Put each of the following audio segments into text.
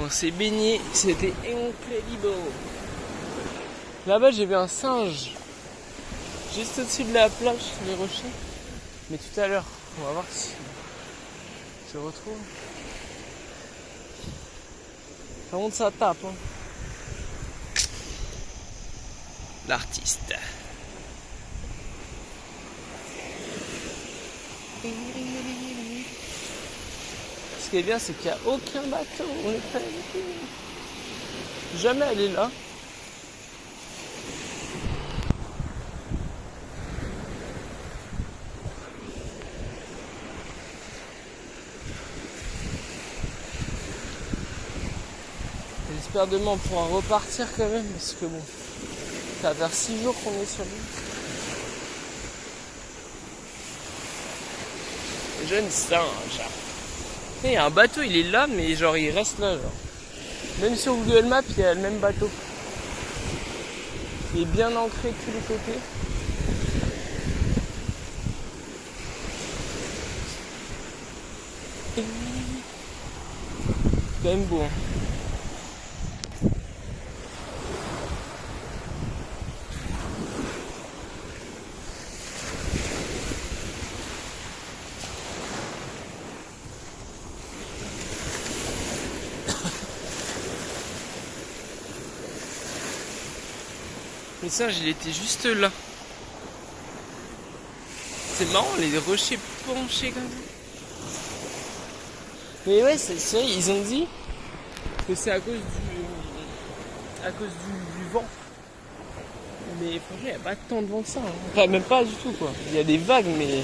On s'est baigné, c'était incredible. Là-bas j'ai vu un singe. Juste au-dessus de la plage, sur les rochers. Mais tout à l'heure, on va voir si je retrouve. Par contre ça tape. Hein. L'artiste. Ce qui est bien, c'est qu'il n'y a aucun bateau. On est pas jamais allé là. J'espère demain on pourra repartir quand même, parce que bon, ça va faire 6 jours qu'on est sur l'île. Jeune singe. Il y a un bateau, il est là, mais genre il reste là. Genre. Même sur Google Maps, il y a le même bateau. Il est bien ancré de tous les côtés. C'est quand même beau. Hein. Le singe, il était juste là. C'est marrant, les rochers penchés comme ça. Mais ouais, c'est vrai, ils ont dit que c'est à cause du vent. Mais franchement, il n'y a pas tant de vent que ça. Hein. Enfin, même pas du tout, quoi. Il y a des vagues, mais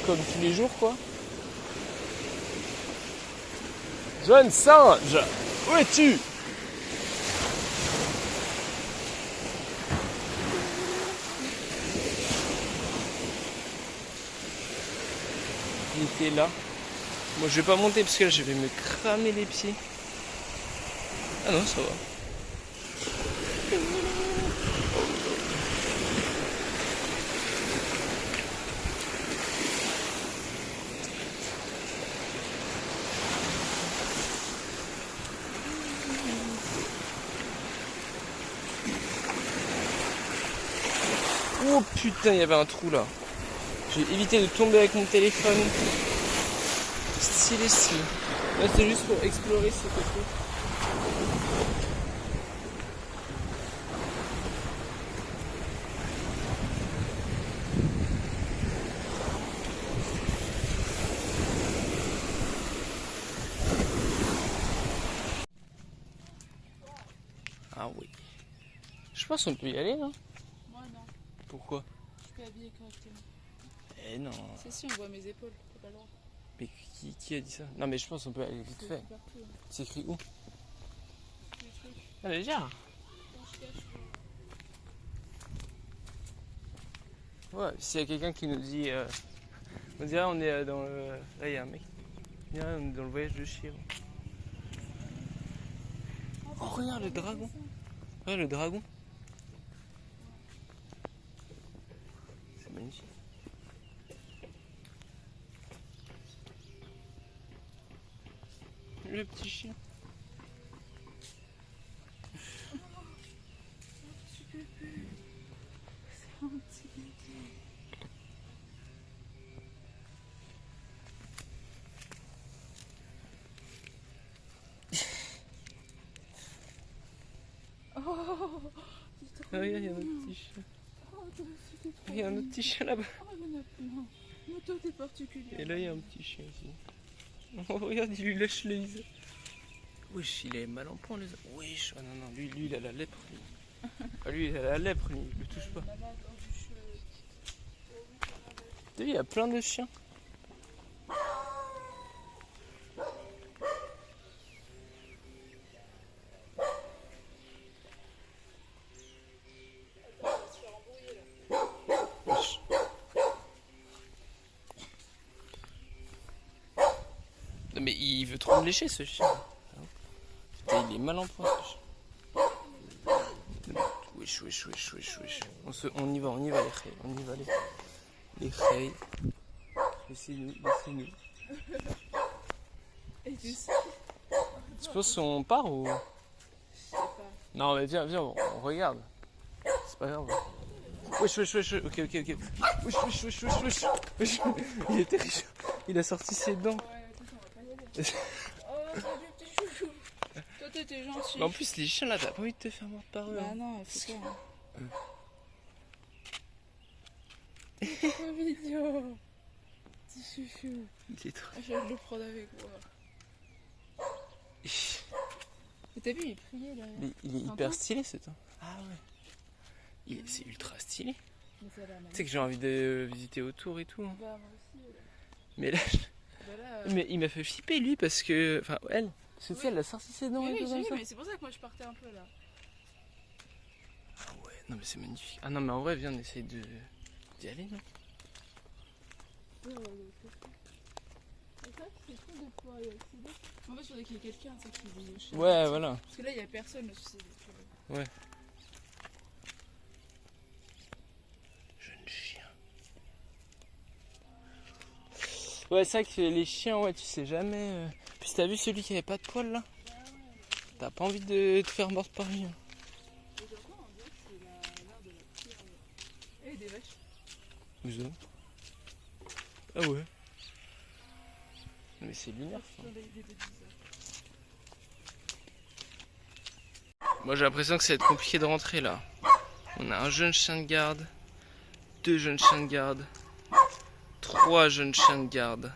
comme tous les jours, quoi. Jeune singe, où es-tu? Il était là. Moi je vais pas monter parce que là je vais me cramer les pieds. Ah non, ça va. Oh putain, il y avait un trou là. J'ai évité de tomber avec mon téléphone. Stylé. Là c'est juste pour explorer ce côté. Ah oui. Je pense qu'on peut y aller, non? Moi non. Pourquoi? Je suis pas habillée correctement. Eh non. Si, on voit mes épaules, t'as pas le droit. Mais qui a dit ça? Non mais je pense qu'on peut aller vite fait. C'est écrit où? Ah déjà? Ouais, s'il y a quelqu'un qui nous dit... on dirait on est dans le... Là il y a un mec. On dirait on est dans le voyage de Chihiro. Oh regarde le dragon. Ouais le dragon. C'est magnifique. Le petit chien. Ah regarde, il y a un autre petit chien. Il y a un autre petit chien là-bas. Oh, il y en a plein. Mais toi, t'es particulier. Et là, il y a un petit chien ici. Oh, regarde, il lui lèche les yeux. Wesh, il est mal en point, les yeux. Wesh, oh, non, lui, il a la lèpre. Lui. Ah, lui, il a la lèpre, lui. Il le touche pas. T'as vu, il y a plein de chiens. Non, mais il veut trop me lécher, ce chien. Putain, il est mal en point, ce chien. Wesh. On y va, les reilles. On y va, les reilles. Laissez-nous. Et tu sais, Tu penses qu'on part ou... Je sais pas. Non mais viens, on regarde. C'est pas grave. Wesh, ok. Wesh. Il était riche. Il a sorti ses dents. Ouais, attention, on va pas y aller. Oh, salut petit chouchou. Toi, t'étais gentil. Mais en plus, les chiens là, t'as pas envie de te faire mordre par eux. Bah hein. non, faut pas. C'est trop mignon. Petit chouchou. Il est trop... Je vais le prendre avec moi. Mais t'as vu, il priait là. Mais il est hyper stylé ce temps. Ah ouais. C'est ultra stylé. Mais ça a l'air Tu sais magnifique. que j'ai envie de visiter autour et tout. hein. Bah, moi aussi. Mais là, Bah là, mais il m'a fait flipper lui parce que... Enfin, elle. Parce que tu sais, elle a sorti ses dents oui, et tout j'ai comme vu, ça. mais c'est pour ça que moi je partais un peu là. Ah ouais, non mais c'est magnifique. Ah non mais en vrai, viens, on essaye d'y aller, non? C'est ça, c'est cool de pouvoir y accéder. En fait, il faudrait qu'il y ait quelqu'un tu sais, qui dit chez Ouais, nous. voilà. Parce que là, il n'y a personne aussi. Jeune chien. Ouais, c'est vrai que les chiens, ouais, tu sais jamais. Puis t'as vu celui qui avait pas de poils là? T'as pas envie de te faire mordre par lui. hein. Et j'entends, on dirait que c'est l'art de la pire. Et des vaches. Où ça? Ah ouais. Mais c'est lunaire ça. Dans les idées de bizarre. Moi j'ai l'impression que ça va être compliqué de rentrer là. On a un jeune chien de garde, 2 jeunes chiens de garde, 3 jeunes chiens de garde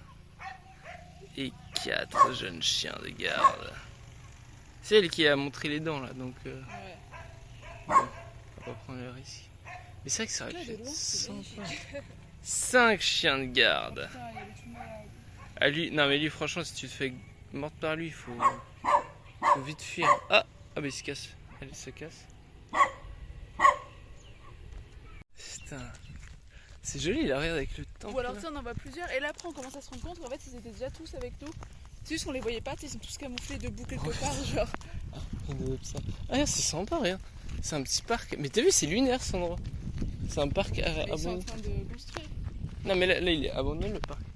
et 4 jeunes chiens de garde. C'est elle qui a montré les dents là, donc Ouais. on va pas prendre le risque. Mais c'est vrai que ça aurait Là, pu de être loin, c'est sympa. magnifique. 5 chiens de garde. Putain, il y a le tout malade. Ah lui, non mais lui franchement si tu te fais mordre par lui, faut vite fuir. Ah bah il se casse. Elle se casse. Putain. C'est joli, il regarde avec le temps. Ou alors, tu sais, on en voit plusieurs. Et là, après, on commence à se rendre compte qu'en fait, ils étaient déjà tous avec nous. C'est juste qu'on les voyait pas, tu sais, ils sont tous camouflés debout quelque part, genre. Ah, c'est sympa, rien. C'est un petit parc. Mais t'as vu, c'est lunaire cet endroit. C'est un parc Mais ils sont en abandonné. train de construire. Non, mais là, il est abandonné le parc. Ouais,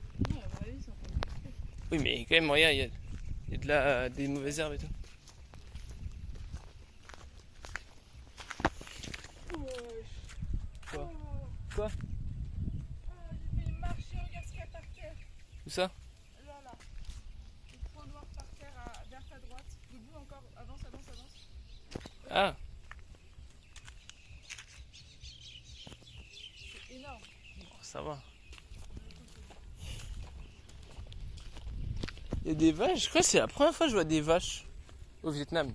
à mon avis, ils sont en train de construire. Oui, mais quand même, regarde, il y a des mauvaises herbes et tout. Quoi? Quoi? J'ai fait marcher, regarde ce qu'il y a par terre. Où ça? Là, là. Le point noir par terre vers ta droite. Debout encore, avance. Ah, C'est énorme. ça va. Il y a des vaches. Je crois que c'est la première fois que je vois des vaches au Vietnam.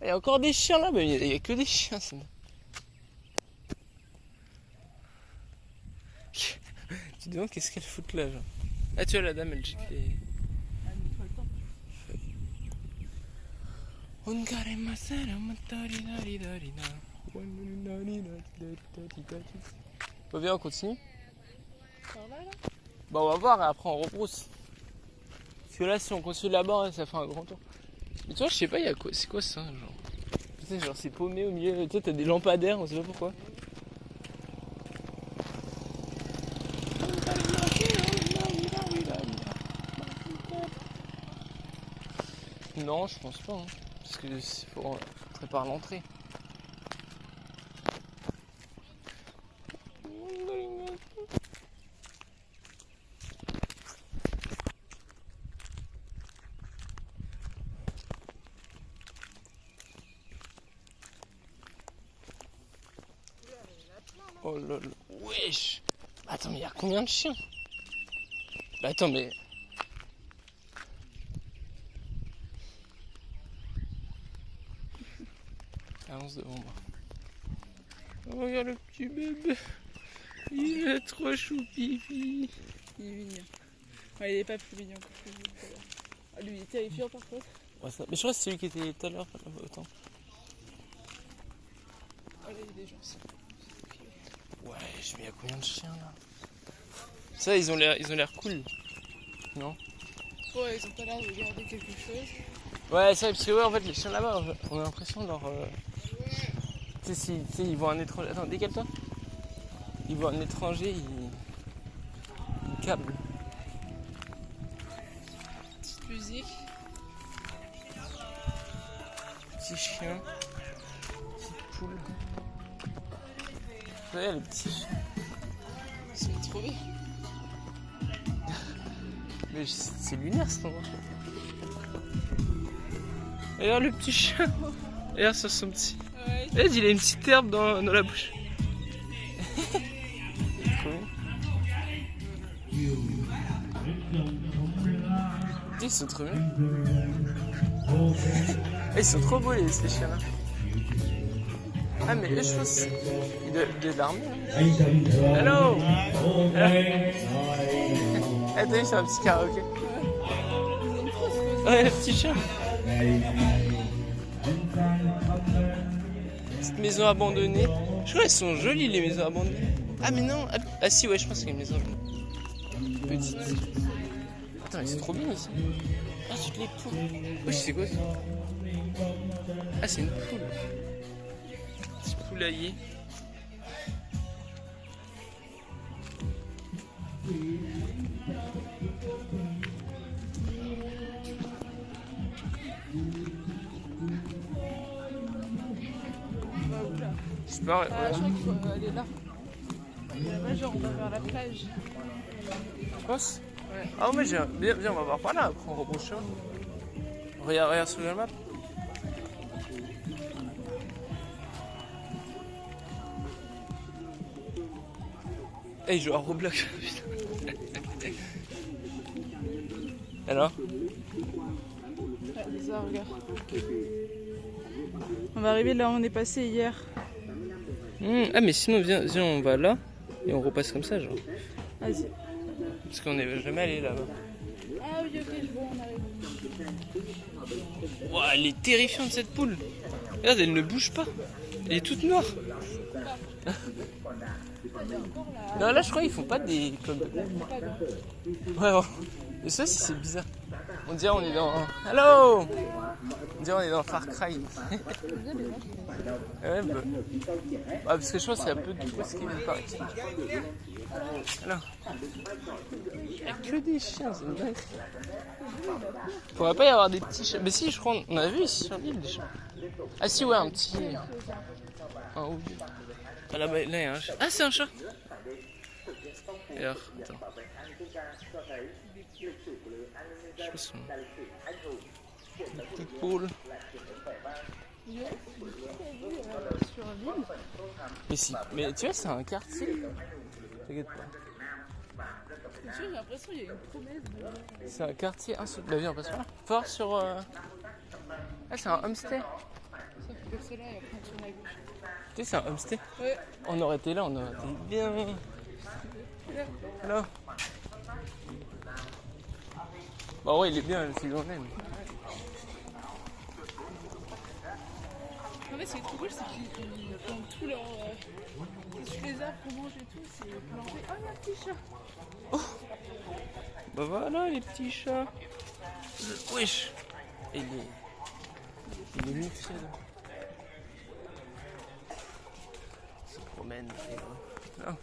Il y a encore des chiens là, mais il n'y a que des chiens. Tu te demandes qu'est-ce qu'elle fout là, genre. Ah, tu vois, la dame, elle jette les. Ah, mais pas le temps. Bon, viens, on continue. Par là, là. Bah, on va voir et après on rebrousse. Parce que là, si on continue là-bas, ça fait un grand tour. Mais tu vois, je sais pas, il y a quoi. C'est quoi ça, genre? Tu sais, genre, c'est paumé au milieu. Tu sais, t'as des lampadaires, on sait pas pourquoi. Non, je pense pas. Hein. Parce que faut rentrer par l'entrée. Oh là là. Wesh. Attends, mais il y a combien de chiens? Bah attends, mais... Avance devant moi. Oh, regarde le petit bébé. Il est trop choupipi. Il est mignon. Ouais, il est pas plus mignon que celui tout à l'heure. Ah, lui, il est terrifiant par contre. Ouais, ça... Mais je crois que c'est celui qui était tout à l'heure. Autant. Ah, là, il y a des gens aussi. Ouais, je mets à combien de chiens là? Ça, ils ont l'air cool. Non? Ouais, ils ont pas l'air de regarder quelque chose. Ouais, c'est vrai, parce que ouais, en fait, les chiens là-bas, on a l'impression de leur... Tu sais, ils voient un étranger... Attends, décale-toi. Ils voient un étranger, ils câblent. musique. Petit chien. Petite poule. Vous voyez les petits chiens. Ils sont trop bien. Mais c'est lunaire cet endroit. Regarde le petit chien. Regarde sur son petit. Ouais. Regarde, il a une petite herbe dans la bouche. C'est trop bien. Ils sont trop bien. Ils sont trop beaux ces chiens là. Ah mais eux je pense de l'armée. Hello. Ah t'as vu c'est un petit karaoké. Ouais le petit chien. Petite maison abandonnée. Je crois qu'elles sont jolies les maisons abandonnées. Ah mais non. Ah si ouais je pense qu'il y a une maison abandonnée. Petite. Attends mais c'est trop bien ici. Ah toutes les poules. Oui c'est quoi ça? Ah c'est une poule. Petit poulailler. Bah, oula. Je sais pas, Ah, je crois qu'il faut aller là. Là, genre, on va vers la plage. tu penses? Ouais. Ah mais viens, on va voir par là, après on reprend le chemin. Regarde sur la map. Eh, il joue à Roblox, putain. Alors? Ouais, ça, regarde. On va arriver là où on est passé hier. Ah mais sinon viens on va là et on repasse comme ça genre. Vas-y. Parce qu'on n'est jamais allé là-bas. Ah oui, ok, je vois, on arrive. Ouah, elle est terrifiante cette poule. Regarde, elle ne bouge pas. Elle est toute noire. Non, là je crois qu'ils font pas des comme. Ouais, ouais. Et ça aussi c'est bizarre. On dirait on est dans. Hello. On dirait on est dans Far Cry. Ouais, bah. Parce que je pense qu'il y a peu de choses qui viennent par ici. Alors. Il n'y a que des chiens, c'est une dinguerie. Il pourrait pas y avoir des petits chiens. Mais si, je crois, on a vu ici sur l'île des chiens. Ah si, ouais, un petit. Un ou deux. Ah là-bas, là, il y a un chat. Ah, c'est un chat. D'ailleurs, attends. Je sais pas son nom. Une petite poule. Sur l'île. Mais si, mais tu vois, c'est un quartier. T'inquiète pas. C'est sûr, j'ai l'impression qu'il y a une promesse de. C'est un quartier insolite. Bah viens, on passe par là. Fort sur. Ah, c'est un homestay. Sauf que c'est là et après on tourne à gauche. Tu sais, c'est un homestay. Ouais. On aurait été là, on aurait été bien. Alors. Bah ouais, il est bien, le film en aime. En fait, ce qui est trop cool, c'est qu'ils plantent tous leurs. Tous les arbres qu'on mange et tout, c'est planté. Oh, il y a un petit chat! Bah voilà les petits chats. Wesh. Il est méfiant. Il se promène. Ah.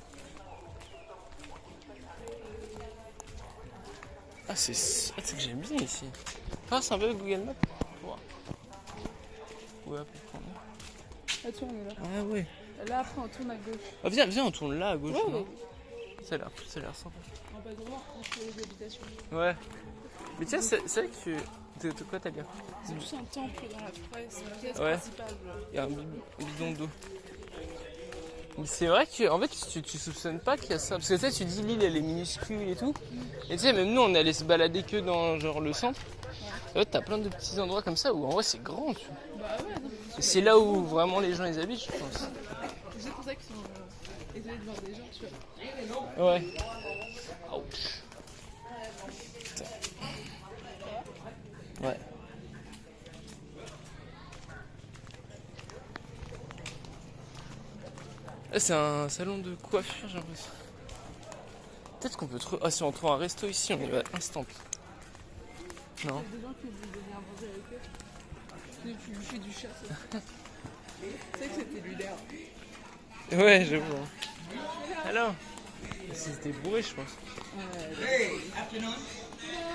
Ah c'est que j'aime bien ici. Ah c'est un peu Google Maps. Ouais, à peu près. Ah, tu vois, on est là. Ah ouais. Là, après, on tourne à gauche. Ah, viens, on tourne là à gauche. Ouais, non ouais. Ça a l'air sympa. On va devoir construire les habitations. Ouais. Mais tiens, c'est vrai que de quoi t'as bien? C'est plus un temple dans la forêt, c'est la pièce Ouais. principale. Genre. Il y a un bidon d'eau. Mais c'est vrai que en fait tu soupçonnes pas qu'il y a ça. Parce que tu sais, tu dis l'île elle est minuscule et tout. Et tu sais, même nous on allait se balader que dans genre le centre. En fait, t'as plein de petits endroits comme ça où en vrai c'est grand. Tu vois. Bah ouais, non. Et c'est là où vraiment les gens ils habitent, je pense. C'est pour ça qu'ils sont étonnés de voir des gens, tu vois. Ouais. Ouch. Putain. Ouais. Là, c'est un salon de coiffure, j'ai l'impression. Peut-être qu'on peut trouver. Ah, si on trouve un resto ici, on y va instant. Non. Il y a des gens qui vont venir manger avec eux. Depuis le buffet du chat, ça. Tu sais que c'était lunaire. Ouais, je vois. Alors, c'était bourré, je pense.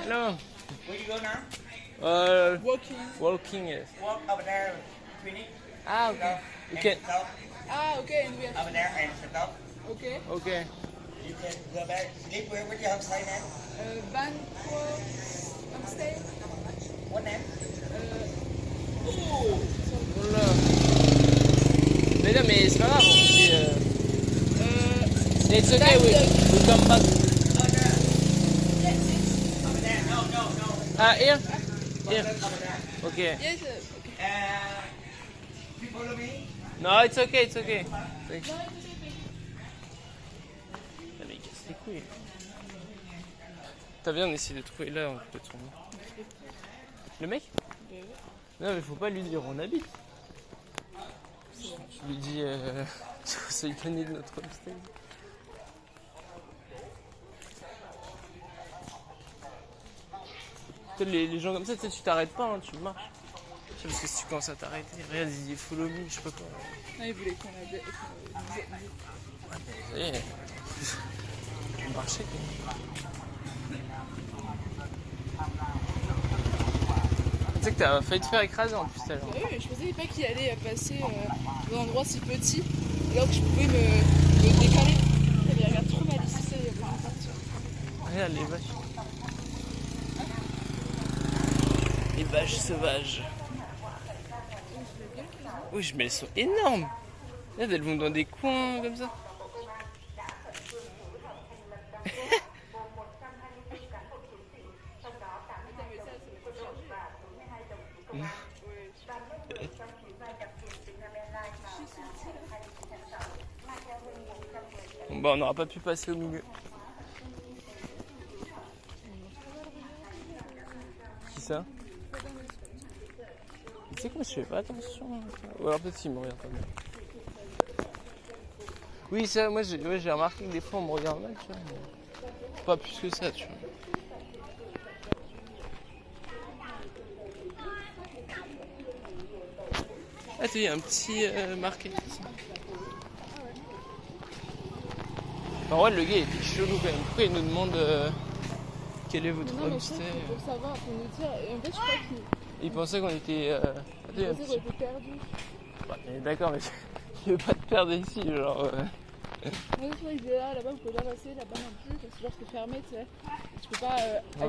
Alors, Where you go now? Walking. Walking. Yes. Walk over there, clinic. Ah, okay. You can. Stop Ah, okay, and we have. over there and stop. Okay. Okay. You can go back. Sleep where would you have say name? Banquo. Homestay. What name? Oh là. Mais non, mais c'est pas grave. On dit. It's okay. We come back. Over there. Over there. No, no, no. Ah, here. Here. Over there. Okay. Yes. You follow me? No, it's okay. It's okay. Thanks. Ah, mais il casse les couilles. T'as bien essayé de trouver là, on peut trouver. Le mec? Non, mais faut pas lui dire on habite. Tu lui dis sois étonné de notre homestay. Les gens comme ça, tu sais, tu t'arrêtes pas, hein, tu marches. C'est parce que si tu commences à t'arrêter, regarde, il dit follow me, je sais pas quoi. Non, il voulait qu'on avait. Ça y est, on marchait quoi. Tu sais que t'as failli te faire écraser en plus tout à l'heure. Oui, mais je pensais pas qu'il allait passer dans un endroit si petit, alors que je pouvais me décaler. Il regarde trop mal ici, ça, il va pas partir. Regarde les vaches. Les vaches sauvages. Oui, mais elles sont énormes. Regarde, elles vont dans des coins comme ça. Bon, bah, on n'aura pas pu passer au milieu. Qui ça? Tu sais quoi, je fais pas attention. Ou alors peut-être qu'il me regarde pas bien. Oui, ça, moi j'ai remarqué que des fois on me regarde mal, tu vois. Mais pas plus que ça, tu vois. Ah, tu vois, il y a un petit marqué ici. En vrai, le gars il était chelou quand même. Pourquoi il nous demande quel est votre homestay? Pour savoir, pour nous dire. Et en fait, je crois qu'il Il pensait qu'on était. pensait qu'on était perdus. Bah, d'accord, mais tu veux pas te perdre ici, genre. Moi, je crois qu'il disait là-bas, vous pouvez pas passer, là-bas non plus, parce que genre c'est fermé, tu sais. Tu peux pas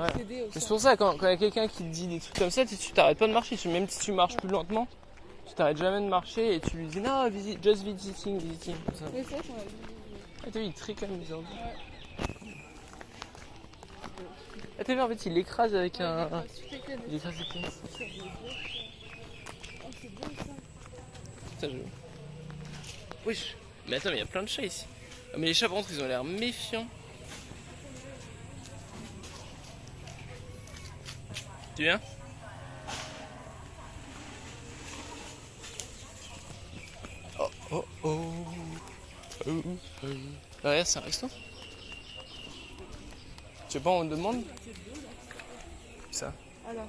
accéder au C'est centre. pour ça, quand il y a quelqu'un qui te dit des trucs comme ça, tu t'arrêtes pas de marcher. Même si tu marches plus lentement, tu t'arrêtes jamais de marcher et tu lui dis non, just visiting, comme ça. Mais c'est vrai qu'on a vu. Ah, t'as vu, il trie quand même les ordi. Ah, t'as vu, en fait, il l'écrase avec un. Il écrase avec un. Oh, c'est beau ça. Putain, je. Wesh. Mais attends, mais il y a plein de chats ici. Ah, mais les chats, par contre, ils ont l'air méfiants. Tu viens? Oh, oh, oh. Oh, oh. Regarde, c'est un resto. Tu sais pas, on demande? Ça. Alors.